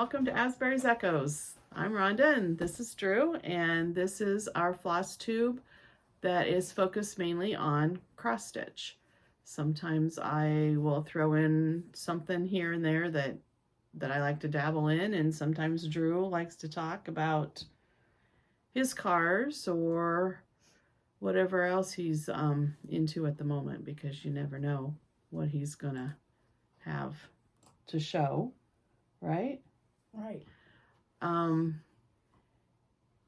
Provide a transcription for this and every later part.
welcome to Asbury's Echoes. I'm Rhonda and this is Drew, and this is our Flosstube that is focused mainly on cross stitch. Sometimes I will throw in something here and there that I like to dabble in, and sometimes Drew likes to talk about his cars or whatever else he's into at the moment, because you never know what he's gonna have to show, right? Right.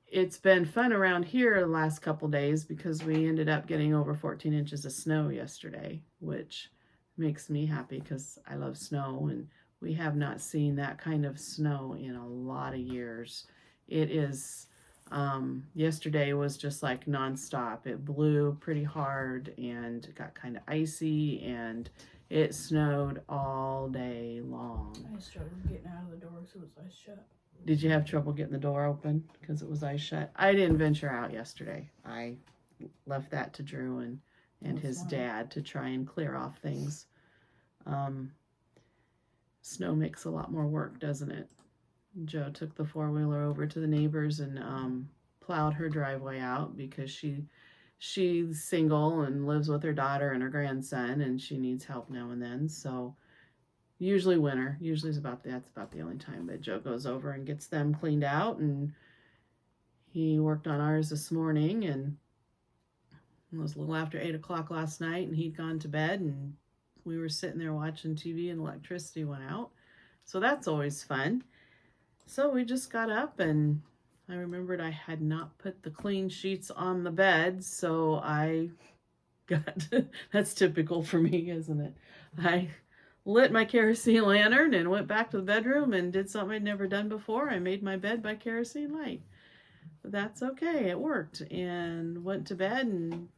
It's been fun around here the last couple days because we ended up getting over 14 inches of snow yesterday, which makes me happy because I love snow, and we have not seen that kind of snow in a lot of years. It is, yesterday was just like nonstop. It blew pretty hard and it got kind of icy, and it snowed all day long. I struggled getting out of the door because it was ice shut. Did you have trouble getting the door open because it was ice shut? I didn't venture out yesterday. I left that to Drew and his dad to try and clear off things. Snow makes a lot more work, doesn't it? Joe took the four-wheeler over to the neighbors and plowed her driveway out because she's single and lives with her daughter and her grandson, and she needs help now and then. So usually winter, that's about the only time that Joe goes over and gets them cleaned out. And he worked on ours this morning, and it was a little after 8 o'clock last night, and he'd gone to bed, and we were sitting there watching TV, and electricity went out. So that's always fun. So we just got up, and I remembered I had not put the clean sheets on the bed, so I got, that's typical for me, isn't it? I lit my kerosene lantern and went back to the bedroom and did something I'd never done before. I made my bed by kerosene light. But that's okay, it worked, and went to bed, and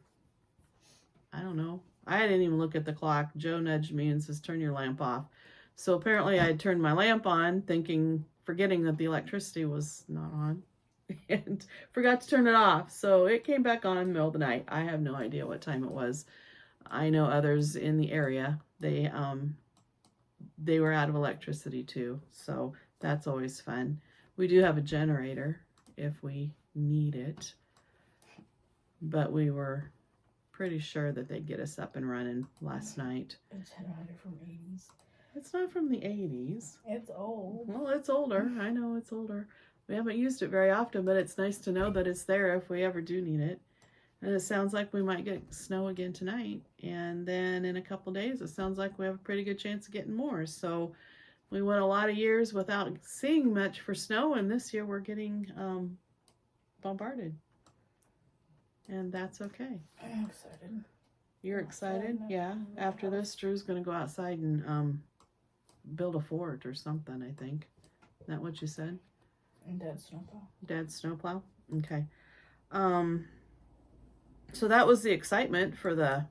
I don't know. I didn't even look at the clock. Joe nudged me and says, turn your lamp off. So apparently I had turned my lamp on, forgetting that the electricity was not on, and forgot to turn it off. So it came back on in the middle of the night. I have no idea what time it was. I know others in the area, they were out of electricity too. So that's always fun. We do have a generator if we need it, but we were pretty sure that they'd get us up and running last night. It's from 80s. It's not from the 80s. It's old. Well, it's older. I know it's older. We haven't used it very often, but it's nice to know that it's there if we ever do need it. And it sounds like we might get snow again tonight. And then in a couple days, it sounds like we have a pretty good chance of getting more. So we went a lot of years without seeing much for snow, and this year we're getting bombarded. And that's okay. I'm excited. You're excited? Yeah. After this, Drew's going to go outside and build a fort or something, I think. Is that what you said? And Dad's snowplow. Dad's snowplow? Okay. So that was the excitement for the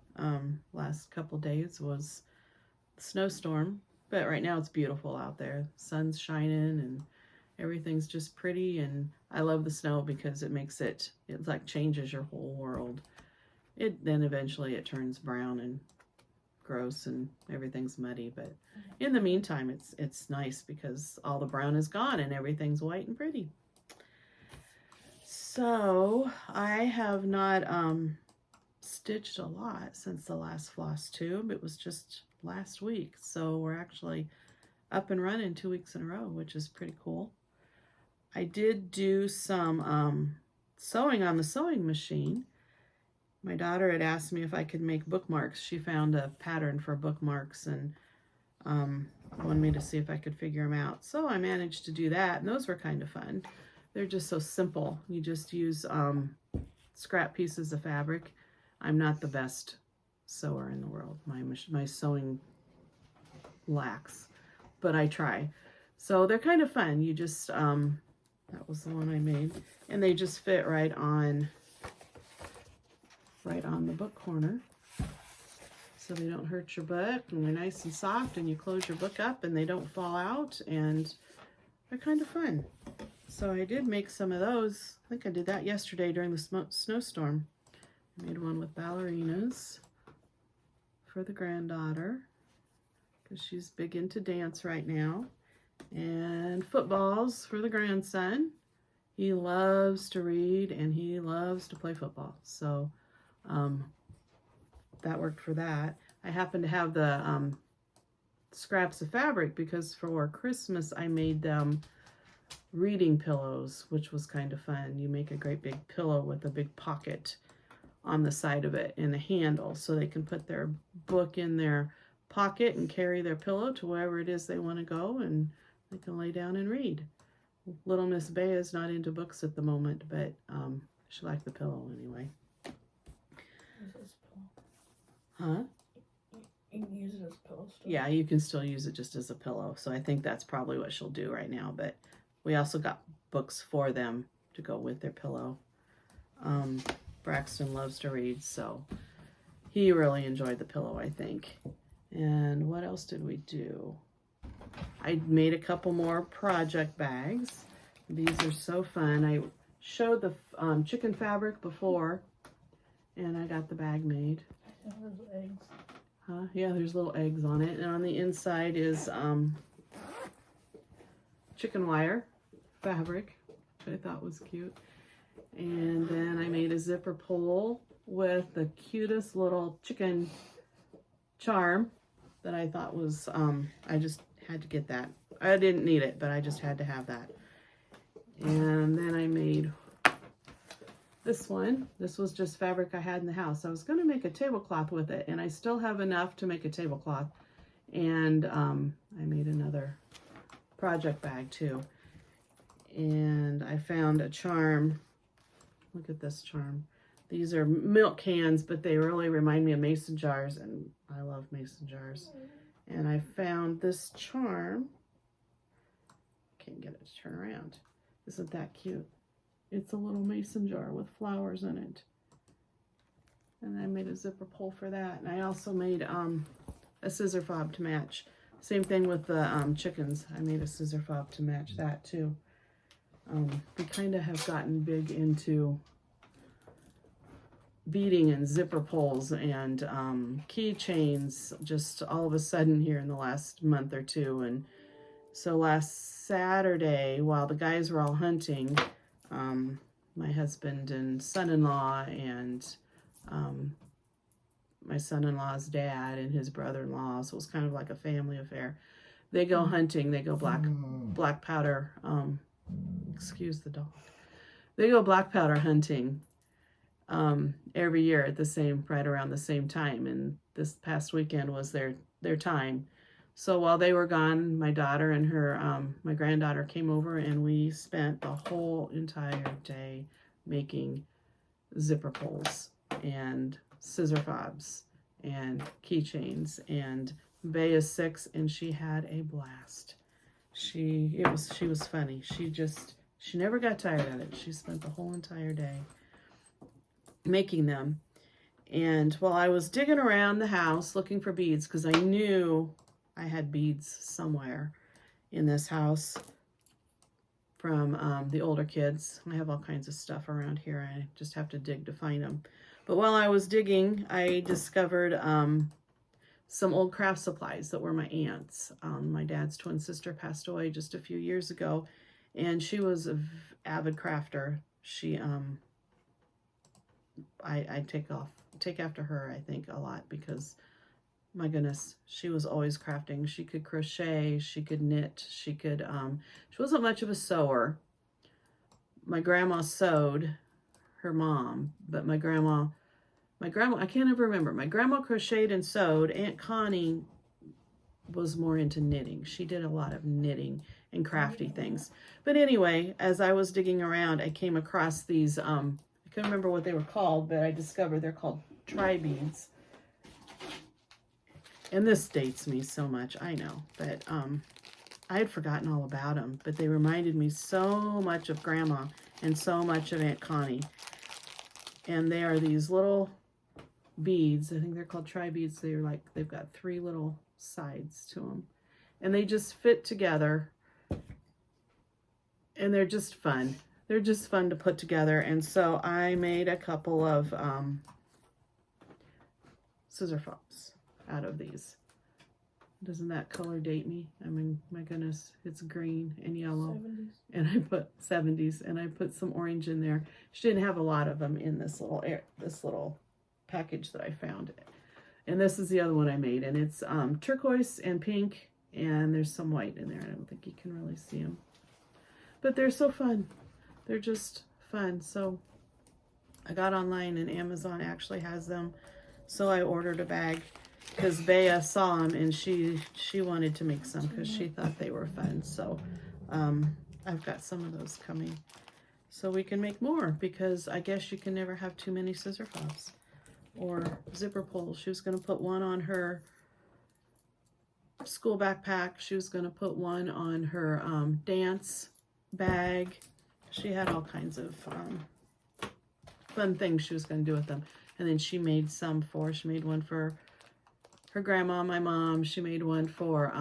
last couple days, was the snowstorm. But right now it's beautiful out there. Sun's shining and everything's just pretty, and I love the snow because it makes it like changes your whole world. Then eventually it turns brown and gross and everything's muddy, but in the meantime it's nice because all the brown is gone and everything's white and pretty. So I have not stitched a lot since the last Flosstube. It was just last week, so we're actually up and running 2 weeks in a row, which is pretty cool. I did do some sewing on the sewing machine. My daughter had asked me if I could make bookmarks. She found a pattern for bookmarks and wanted me to see if I could figure them out. So I managed to do that, and those were kind of fun. They're just so simple. You just use scrap pieces of fabric. I'm not the best sewer in the world. My sewing lacks, but I try. So they're kind of fun. You just, that was the one I made, and they just fit right on the book corner, so they don't hurt your book, and they're nice and soft, and you close your book up and they don't fall out, and they're kind of fun. So I did make some of those. I think I did that yesterday during the snowstorm. I made one with ballerinas for the granddaughter because she's big into dance right now. And footballs for the grandson. He loves to read and he loves to play football. So that worked for that. I happen to have the scraps of fabric because for Christmas I made them reading pillows, which was kind of fun. You make a great big pillow with a big pocket on the side of it and a handle so they can put their book in their pocket and carry their pillow to wherever it is they want to go, and they can lay down and read. Little Miss Bea is not into books at the moment, but she liked the pillow anyway. Use it as a pillow. Huh? You can use it as a pillow still. Yeah, you can still use it just as a pillow. So I think that's probably what she'll do right now. But we also got books for them to go with their pillow. Braxton loves to read, so he really enjoyed the pillow, I think. And what else did we do? I made a couple more project bags. These are so fun. I showed the chicken fabric before, and I got the bag made. I think there's eggs. Huh? Yeah, there's little eggs on it. And on the inside is chicken wire fabric, which I thought was cute. And then I made a zipper pull with the cutest little chicken charm that I thought was, I just had to get that. I didn't need it, but I just had to have that. And then I made this one. This was just fabric I had in the house. I was going to make a tablecloth with it, and I still have enough to make a tablecloth. And I made another project bag too. And I found a charm. Look at this charm. These are milk cans, but they really remind me of mason jars, and I love mason jars. And I found this charm. Can't get it to turn around. Isn't that cute? It's a little mason jar with flowers in it. And I made a zipper pull for that. And I also made a scissor fob to match. Same thing with the chickens. I made a scissor fob to match that too. We kind of have gotten big into beading and zipper pulls and keychains just all of a sudden here in the last month or two. And so last Saturday, while the guys were all hunting, my husband and son-in-law and my son-in-law's dad and his brother-in-law, so it was kind of like a family affair. They go hunting. They go black powder. Excuse the dog. They go black powder hunting every year at right around the same time. And this past weekend was their time. So while they were gone, my daughter and my granddaughter came over, and we spent the whole entire day making zipper pulls and scissor fobs and keychains. And Bea is 6, and she had a blast. She was funny. She never got tired of it. She spent the whole entire day making them. And while I was digging around the house looking for beads, because I knew I had beads somewhere in this house from the older kids. I have all kinds of stuff around here. I just have to dig to find them. But while I was digging, I discovered some old craft supplies that were my aunt's. My dad's twin sister passed away just a few years ago, and she was an avid crafter. She, I take after her, I think, a lot, because my goodness, she was always crafting. She could crochet, she could knit, she wasn't much of a sewer. My grandma sewed, her mom, but my grandma, I can't ever remember. My grandma crocheted and sewed. Aunt Connie was more into knitting. She did a lot of knitting and crafty things. But anyway, as I was digging around, I came across these, I can't remember what they were called, but I discovered they're called tri-beads. And this dates me so much, I know, but I had forgotten all about them, but they reminded me so much of Grandma and so much of Aunt Connie. And they are these little beads. I think they're called tri-beads. They've got 3 little sides to them. And they just fit together. And they're just fun. They're just fun to put together. And so I made a couple of scissor fobs out of these. Doesn't that color date me? I mean, my goodness, it's green and yellow. 70s. And I put 70s, and I put some orange in there. She didn't have a lot of them in this little package that I found. And this is the other one I made, and it's turquoise and pink, and there's some white in there. I don't think you can really see them. But they're so fun. They're just fun. So I got online, and Amazon actually has them. So I ordered a bag because Bea saw them, and she wanted to make some because she thought they were fun. So I've got some of those coming. So we can make more, because I guess you can never have too many scissor fobs or zipper pulls. She was going to put one on her school backpack. She was going to put one on her dance bag. She had all kinds of fun things she was going to do with them. And then she made she made one for her grandma, my mom. She made one for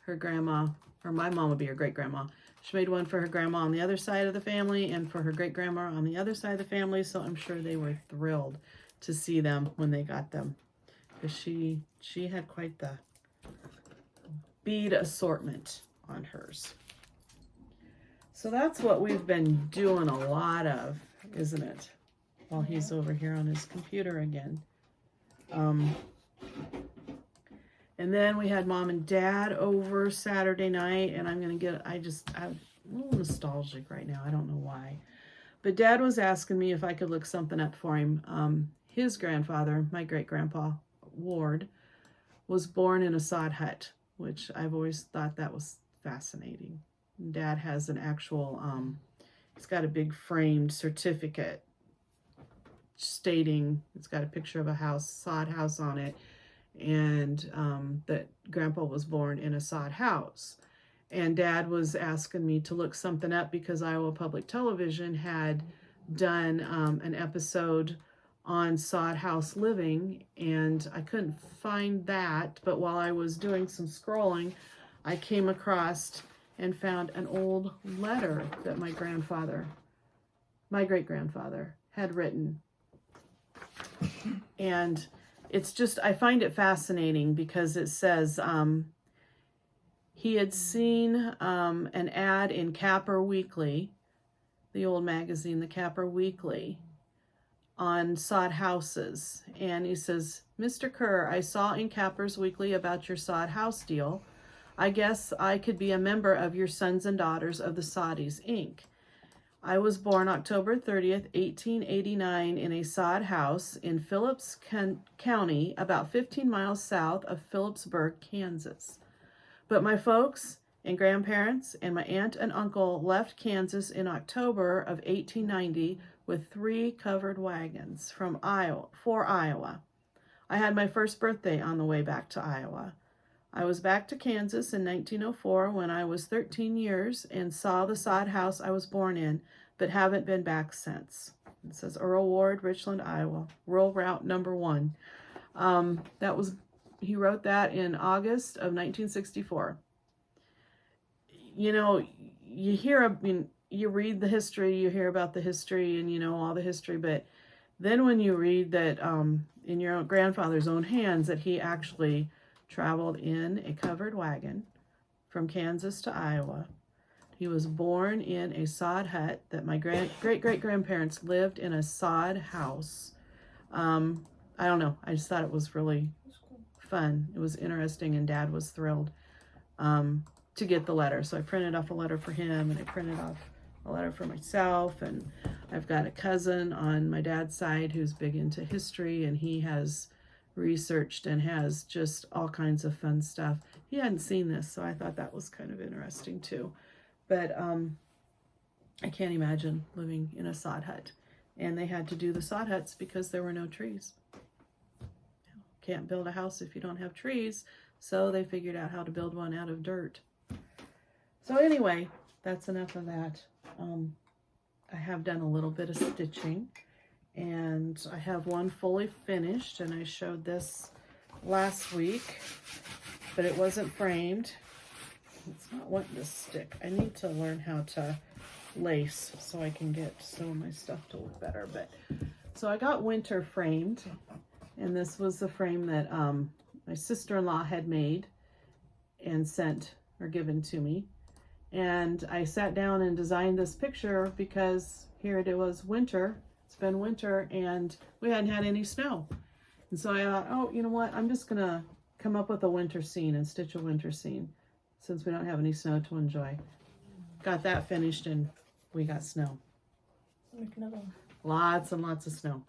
her grandma, or my mom would be her great-grandma. She made one for her grandma on the other side of the family and for her great-grandma on the other side of the family. So I'm sure they were thrilled to see them when they got them, because she had quite the bead assortment on hers. So that's what we've been doing a lot of, isn't it? While he's over here on his computer again. And then we had Mom and Dad over Saturday night, and I'm a little nostalgic right now. I don't know why. But Dad was asking me if I could look something up for him. His grandfather, my great-grandpa Ward, was born in a sod hut, which I've always thought that was fascinating. Dad has an actual, he's got a big framed certificate stating, it's got a picture of a house, sod house on it, and that Grandpa was born in a sod house. And Dad was asking me to look something up because Iowa Public Television had done an episode on sod house living, and I couldn't find that. But while I was doing some scrolling, I came across and found an old letter that my great-grandfather had written. And it's just, I find it fascinating because it says he had seen an ad in Capper Weekly, the old magazine, the Capper Weekly, on sod houses. And he says, "Mr. Kerr, I saw in Capper's Weekly about your sod house deal. I guess I could be a member of your Sons and Daughters of the Soddies, Inc. I was born October 30th, 1889 in a sod house in Phillips County, about 15 miles south of Phillipsburg, Kansas. But my folks and grandparents and my aunt and uncle left Kansas in October of 1890 with 3 covered wagons for Iowa. I had my first birthday on the way back to Iowa. I was back to Kansas in 1904 when I was 13 years and saw the sod house I was born in, but haven't been back since." It says Earl Ward, Richland, Iowa, Rural Route number 1. He wrote that in August of 1964. You know, you read the history, you hear about the history, and you know all the history, but then when you read that in your own grandfather's own hands that he actually traveled in a covered wagon from Kansas to Iowa. He was born in a sod hut, that my great-great-grandparents lived in a sod house. I don't know. I just thought it was really fun. It was interesting, and Dad was thrilled to get the letter. So I printed off a letter for him, and I printed off a letter for myself, and I've got a cousin on my dad's side who's big into history, and he has researched and has just all kinds of fun stuff. He hadn't seen this, so I thought that was kind of interesting too. But I can't imagine living in a sod hut. And they had to do the sod huts because there were no trees. Can't build a house if you don't have trees, so they figured out how to build one out of dirt. So anyway, that's enough of that. I have done a little bit of stitching, and I have one fully finished, and I showed this last week, but it wasn't framed. It's not wanting to stick. I need to learn how to lace so I can get some of my stuff to look better. But so I got winter framed, and this was the frame that my sister-in-law had made, and sent or given to me. And I sat down and designed this picture because here it was winter. It's been winter and we hadn't had any snow. And so I thought, oh, you know what? I'm just going to come up with a winter scene and stitch a winter scene since we don't have any snow to enjoy. Got that finished and we got snow. Make another one. Lots and lots of snow.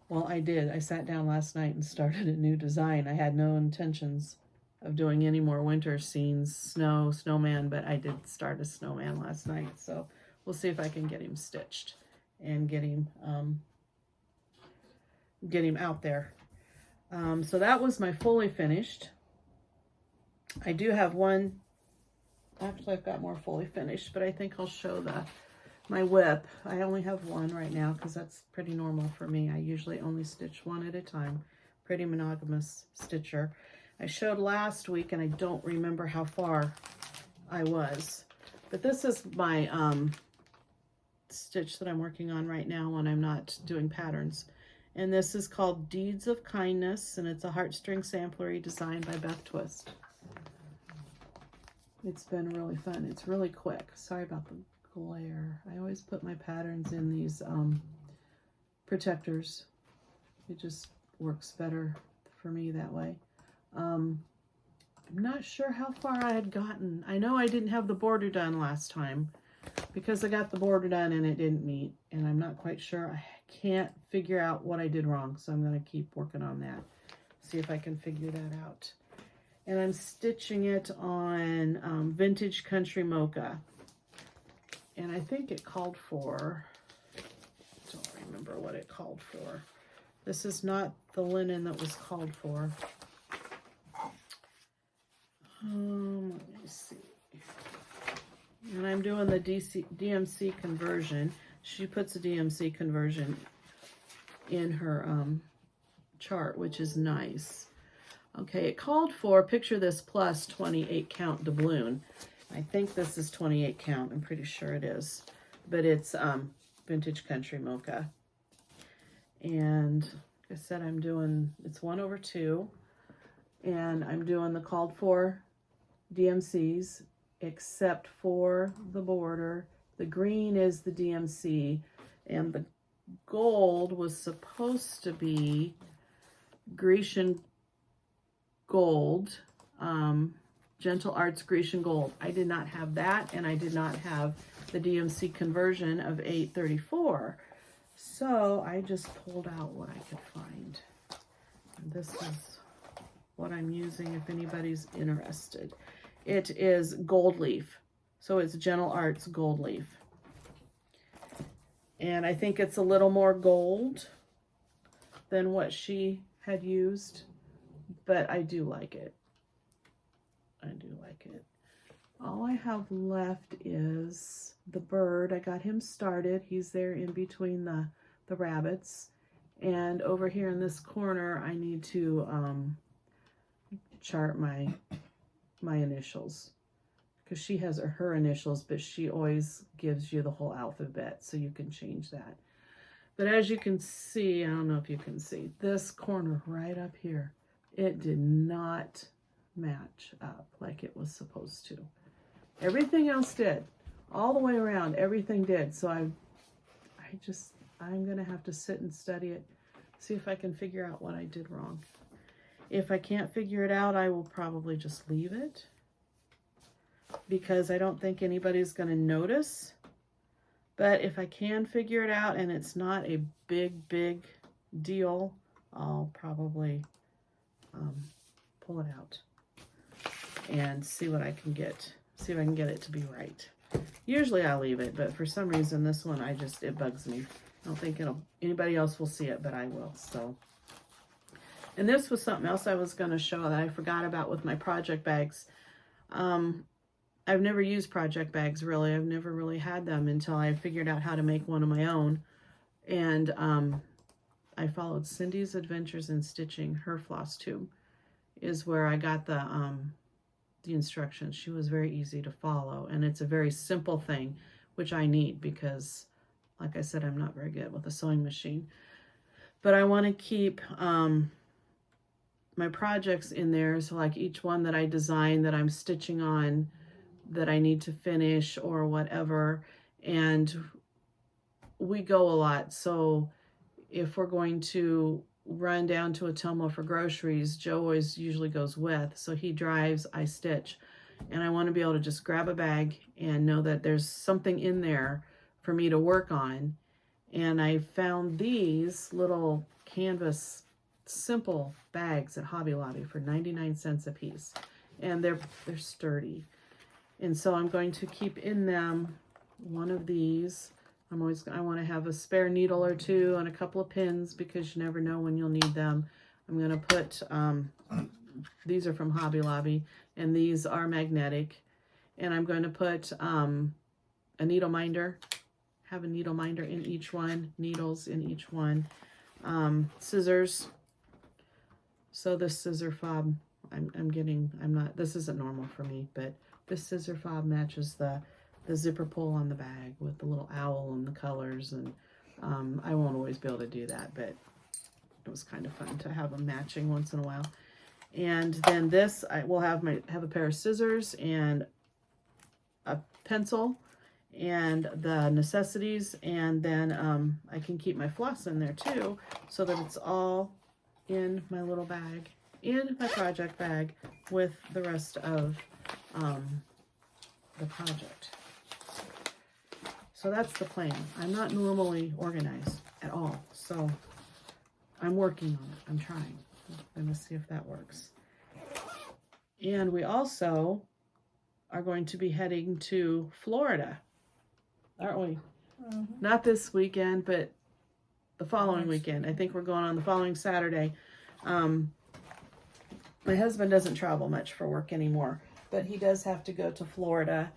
Well, I did. I sat down last night and started a new design. I had no intentions of doing any more winter scenes, snowman, but I did start a snowman last night. So we'll see if I can get him stitched and get him out there. So that was my fully finished. I do have one, actually I've got more fully finished, but I think I'll show my whip. I only have one right now because that's pretty normal for me. I usually only stitch one at a time. Pretty monogamous stitcher. I showed last week and I don't remember how far I was, but this is my stitch that I'm working on right now when I'm not doing patterns. And this is called Deeds of Kindness, and it's a heartstring samplery designed by Beth Twist. It's been really fun. It's really quick. Sorry about the glare. I always put my patterns in these protectors. It just works better for me that way. I'm not sure how far I had gotten. I know I didn't have the border done last time because I got the border done and it didn't meet, and I'm not quite sure. I can't figure out what I did wrong, so I'm going to keep working on that. See if I can figure that out. And I'm stitching it on Vintage Country Mocha. And I think it called for, I don't remember what it called for. This is not the linen that was called for. Let me see. And I'm doing the DMC conversion. She puts a DMC conversion in her chart, which is nice. Okay, it called for, picture this, plus 28 count doubloon. I think this is 28 count. I'm pretty sure it is. But it's Vintage Country Mocha. And like I said, I'm doing, it's 1/2. And I'm doing the called for DMCs, except for the border. The green is the DMC, and the gold was supposed to be Grecian gold, Gentle Arts Grecian gold. I did not have that, and I did not have the DMC conversion of 834. So I just pulled out what I could find. And this is what I'm using if anybody's interested. It is gold leaf. So it's Gentle Arts gold leaf. And I think it's a little more gold than what she had used, but I do like it. I do like it. All I have left is the bird. I got him started. He's there in between the rabbits. And over here in this corner, I need to chart my initials, because she has her initials, but she always gives you the whole alphabet, so you can change that. But as you can see, I don't know if you can see, this corner right up here, it did not match up like it was supposed to. Everything else did. All the way around, everything did. So I'm going to have to sit and study it, see if I can figure out what I did wrong. If I can't figure it out, I will probably just leave it, because I don't think anybody's going to notice. But if I can figure it out and it's not a big deal, I'll probably pull it out and see what I can get. See if I can get it to be right. Usually I leave it, but for some reason this one, it bugs me. I don't think anybody else will see it, but I will. So, and this was something else I was going to show that I forgot about with my project bags. I've never used project bags, really. I've never really had them until I figured out how to make one of my own. And I followed Cindy's Adventures in Stitching. Her Flosstube is where I got the instructions. She was very easy to follow, and it's a very simple thing, which I need because, like I said, I'm not very good with a sewing machine. But I want to keep my projects in there. So like each one that I design that I'm stitching on that I need to finish or whatever. And we go a lot. So if we're going to run down to Atomo for groceries, Joe always usually goes with. So he drives, I stitch. And I want to be able to just grab a bag and know that there's something in there for me to work on. And I found these little canvas simple bags at Hobby Lobby for 99 cents a piece. And they're sturdy. And so I'm going to keep in them one of these. I want to have a spare needle or two and a couple of pins because you never know when you'll need them. I'm going to put, these are from Hobby Lobby, and these are magnetic. And I'm going to put a needle minder, have a needle minder in each one, needles in each one, scissors. So this scissor fob, this isn't normal for me, but this scissor fob matches the zipper pull on the bag with the little owl and the colors, and I won't always be able to do that, but it was kind of fun to have them matching once in a while. And then this, I will have a pair of scissors and a pencil and the necessities, and then I can keep my floss in there too, so that it's all in my little bag, in my project bag, with the rest of the project. So that's the plan. I'm not normally organized at all, so I'm working on it. I'm trying. I'm going to see if that works. And we also are going to be heading to Florida, aren't we? Mm-hmm. Not this weekend, but the following weekend. I think we're going on the following Saturday. My husband doesn't travel much for work anymore, but he does have to go to Florida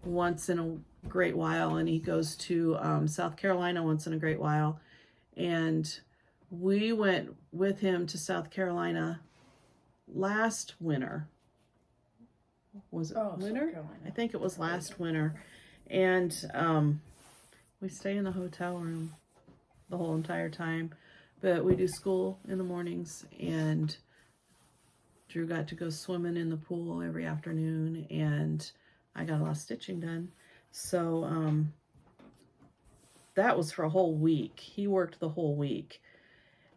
once in a great while, and he goes to South Carolina once in a great while. And we went with him to South Carolina last winter. Was it winter? I think it was last winter. And we stay in the hotel room the whole entire time, but we do school in the mornings, and Drew got to go swimming in the pool every afternoon, and I got a lot of stitching done. So that was for a whole week. He worked the whole week.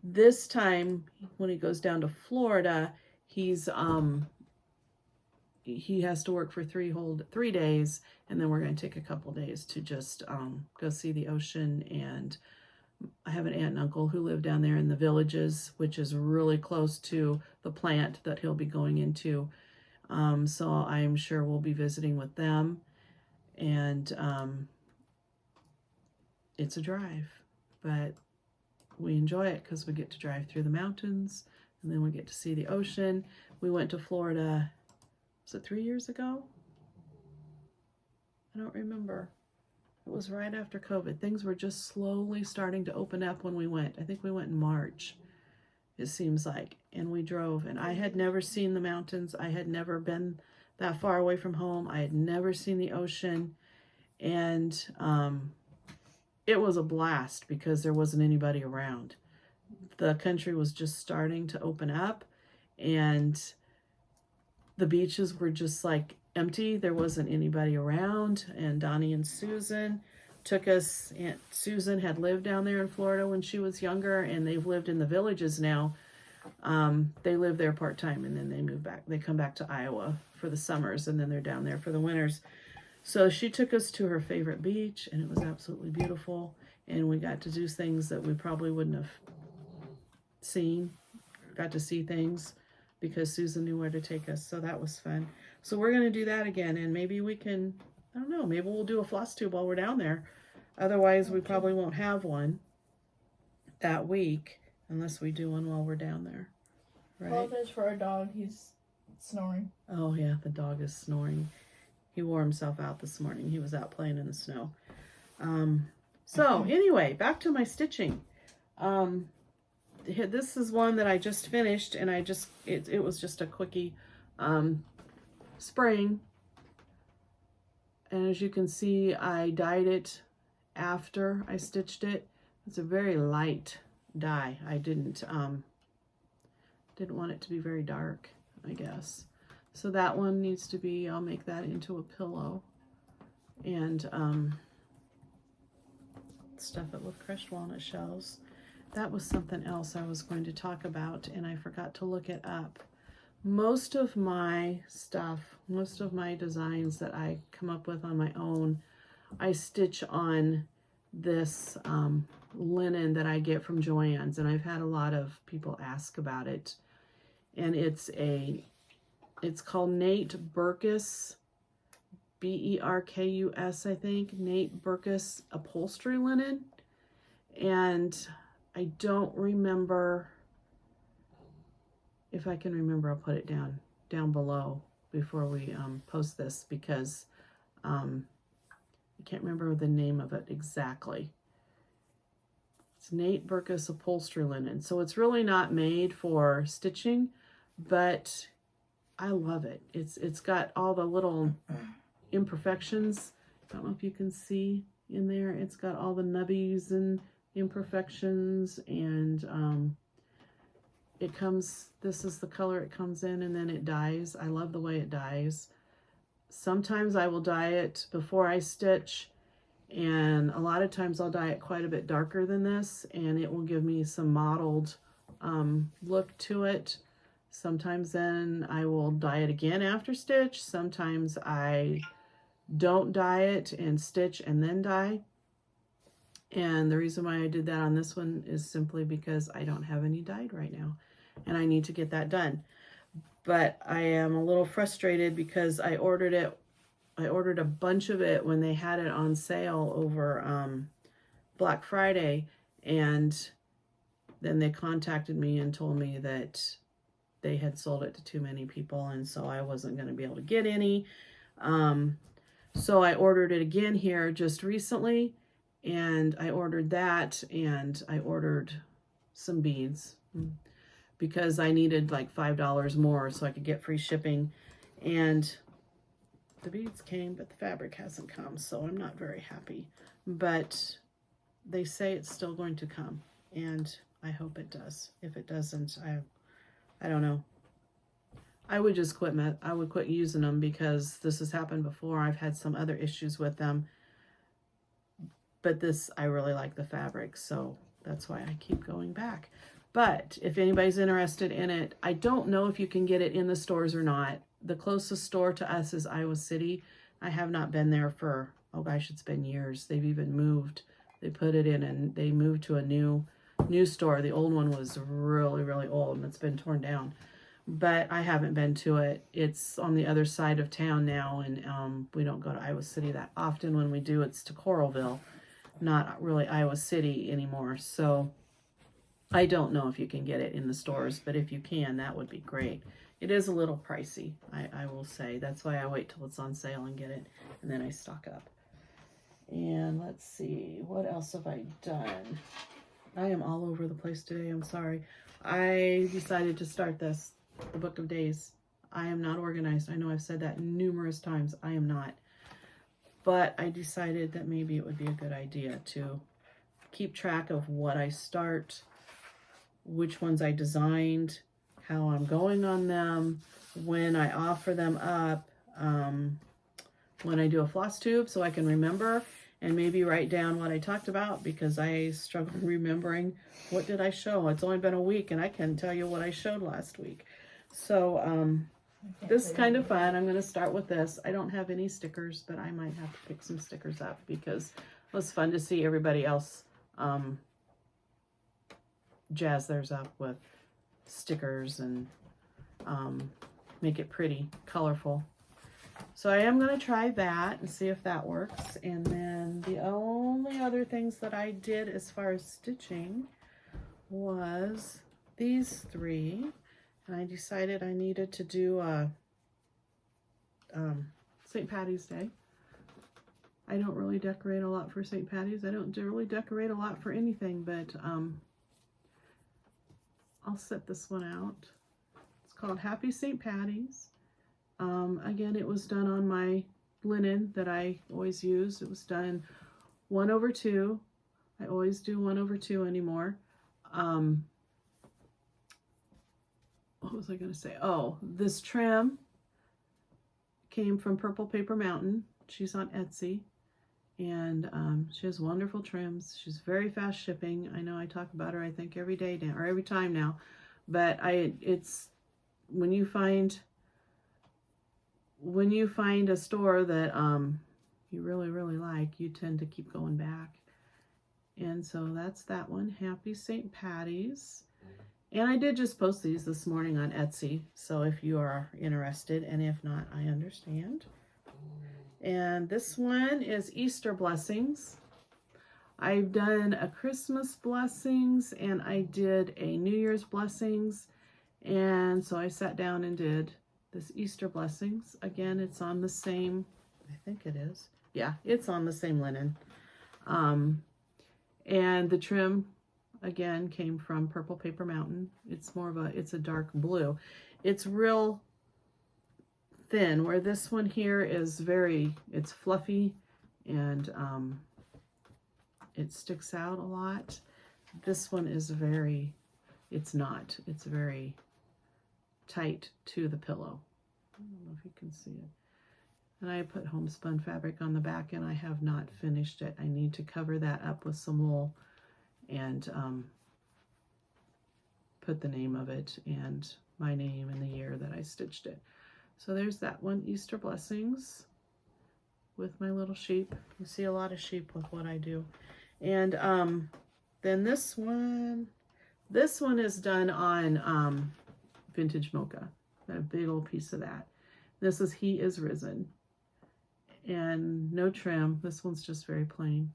This time, when he goes down to Florida, he has to work for 3 days, and then we're going to take a couple days to just go see the ocean. And I have an aunt and uncle who live down there in the Villages, which is really close to the plant that he'll be going into. So I'm sure we'll be visiting with them. And it's a drive, but we enjoy it because we get to drive through the mountains, and then we get to see the ocean. We went to Florida, was it 3 years ago? I don't remember. It was right after COVID. Things were just slowly starting to open up when we went. I think we went in March, it seems like. And we drove, and I had never seen the mountains. I had never been that far away from home. I had never seen the ocean. And it was a blast because there wasn't anybody around. The country was just starting to open up, and the beaches were just like empty. There wasn't anybody around. And Donnie and Susan took us. Aunt Susan had lived down there in Florida when she was younger, and they've lived in the Villages now. They live there part-time, and then they move back. They come back to Iowa for the summers, and then they're down there for the winters. So she took us to her favorite beach, and it was absolutely beautiful. And we got to do things that we probably wouldn't have seen. Got to see things because Susan knew where to take us. So that was fun. So we're going to do that again, and maybe we can, I don't know, maybe we'll do a Flosstube while we're down there. Otherwise, we probably won't have one that week unless we do one while we're down there. Right? Apologize for our dog. He's snoring. Oh, yeah, the dog is snoring. He wore himself out this morning. He was out playing in the snow. So anyway, back to my stitching. This is one that I just finished, and it was just a quickie spring. And as you can see, I dyed it after I stitched it. It's a very light dye. I didn't Didn't want it to be very dark, I guess. So that one needs to be, I'll make that into a pillow. And stuff it with crushed walnut shells. That was something else I was going to talk about, and I forgot to look it up. Most of my stuff, most of my designs that I come up with on my own, I stitch on this linen that I get from Joann's, and I've had a lot of people ask about it. And it's called Nate Berkus, Berkus, I think, Nate Berkus upholstery linen. And I don't remember, if I can remember, I'll put it down below before we post this, because I can't remember the name of it exactly. It's Nate Berkus upholstery linen. So it's really not made for stitching, but I love it. It's got all the little imperfections. I don't know if you can see in there. It's got all the nubbies and imperfections, and it comes, this is the color it comes in, and then it dyes. I love the way it dyes. Sometimes I will dye it before I stitch, and a lot of times I'll dye it quite a bit darker than this, and it will give me some mottled look to it. Sometimes then I will dye it again after stitch. Sometimes I don't dye it and stitch and then dye. And the reason why I did that on this one is simply because I don't have any dyed right now, and I need to get that done. But I am a little frustrated because I ordered a bunch of it when they had it on sale over Black Friday, and then they contacted me and told me that they had sold it to too many people, and so I wasn't going to be able to get any. So I ordered it again here just recently, and I ordered that, and I ordered some beads because I needed like $5 more so I could get free shipping. And the beads came, but the fabric hasn't come, so I'm not very happy. But they say it's still going to come, and I hope it does. If it doesn't, I don't know. I would just quit. I would quit using them, because this has happened before. I've had some other issues with them, but this, I really like the fabric, so that's why I keep going back. But if anybody's interested in it, I don't know if you can get it in the stores or not. The closest store to us is Iowa City. I have not been there for, oh gosh, it's been years. They've even moved. They put it in and they moved to a new store. The old one was really, really old, and it's been torn down. But I haven't been to it. It's on the other side of town now, and we don't go to Iowa City that often. When we do, it's to Coralville, not really Iowa City anymore. So I don't know if you can get it in the stores, but if you can, that would be great. It is a little pricey, I will say. That's why I wait till it's on sale and get it, and then I stock up. And let's see, what else have I done? I am all over the place today, I'm sorry. I decided to start this, the Book of Days. I am not organized. I know I've said that numerous times. I am not. But I decided that maybe it would be a good idea to keep track of what I start, which ones I designed, how I'm going on them, when I offer them up, when I do a Flosstube, so I can remember and maybe write down what I talked about, because I struggle remembering what did I show. It's only been a week, and I can tell you what I showed last week. So this is kind of fun. I'm going to start with this. I don't have any stickers, but I might have to pick some stickers up, because it was fun to see everybody else jazz theirs up with stickers and make it pretty, colorful. So I am going to try that and see if that works. And then the only other things that I did as far as stitching was these three. And I decided I needed to do a St. Patty's Day. I don't really decorate a lot for St. Patty's. I don't really decorate a lot for anything, but I'll set this one out. It's called Happy St. Patty's. Again, it was done on my linen that I always use. It was done 1/2. I always do 1/2 anymore. was I going to say? Oh, this trim came from Purple Paper Mountain. She's on Etsy. And she has wonderful trims. She's very fast shipping. I know I talk about her, I think, every day now, or every time now. But it's when you find a store that you really like, you tend to keep going back. And so that's that one. Happy St. Patty's. And I did just post these this morning on Etsy, so if you are interested, and if not, I understand. And this one is Easter Blessings. I've done a Christmas Blessings, and I did a New Year's Blessings, and so I sat down and did this Easter Blessings. Again, it's on the same, I think it is. Yeah, it's on the same linen. And the trim, again, came from Purple Paper Mountain. It's more of it's a dark blue. It's real thin, where this one here is it's fluffy and it sticks out a lot. This one is it's very tight to the pillow. I don't know if you can see it. And I put homespun fabric on the back, and I have not finished it. I need to cover that up with some wool and put the name of it and my name and the year that I stitched it. So there's that one, Easter Blessings, with my little sheep. You see a lot of sheep with what I do. And then this one is done on vintage mocha, a big old piece of that. This is He Is Risen, and no trim. This one's just very plain.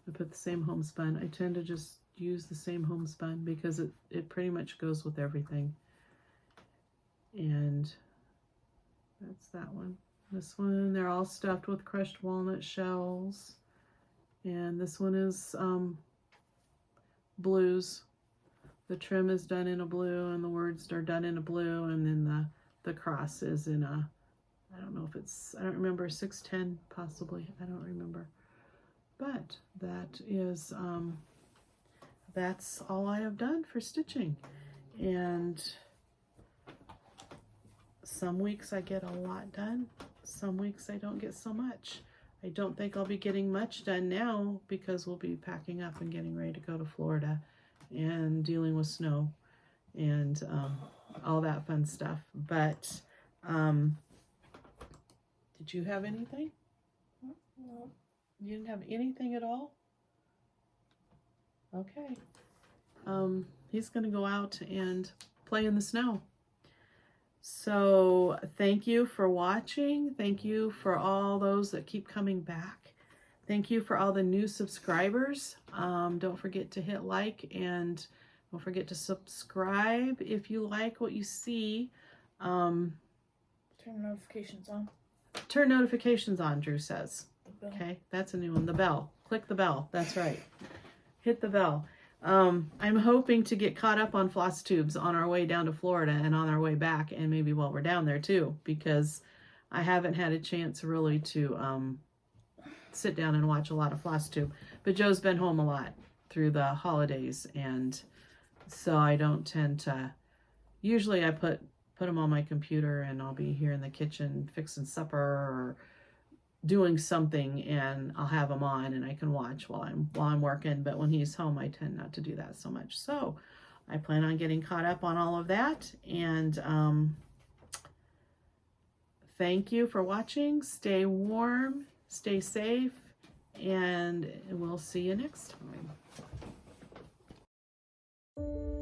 I put the same homespun. I tend to just use the same homespun because it pretty much goes with everything. And that's that one. This one, they're all stuffed with crushed walnut shells. And this one is blues. The trim is done in a blue, and the words are done in a blue, and then the cross is in a, I don't know if it's, I don't remember, 610 possibly. I don't remember. But that is, that's all I have done for stitching. And some weeks I get a lot done. Some weeks I don't get so much. I don't think I'll be getting much done now because we'll be packing up and getting ready to go to Florida and dealing with snow and all that fun stuff. But did you have anything? No. You didn't have anything at all? Okay. He's gonna go out and play in the snow. So thank you for watching. Thank you for all those that keep coming back. Thank you for all the new subscribers. Don't forget to hit like, and don't forget to subscribe if you like what you see. Turn notifications on. Turn notifications on, Drew says. The bell. Okay, that's a new one. The bell. Click the bell. That's right. Hit the bell. I'm hoping to get caught up on Flosstubes on our way down to Florida and on our way back, and maybe while we're down there too, because I haven't had a chance really to sit down and watch a lot of Flosstube. But Joe's been home a lot through the holidays, and so I don't tend to. Usually I put them on my computer, and I'll be here in the kitchen fixing supper or doing something, and I'll have him on and I can watch while I'm working. But when he's home, I tend not to do that so much. So I plan on getting caught up on all of that. And thank you for watching. Stay warm, stay safe, and we'll see you next time.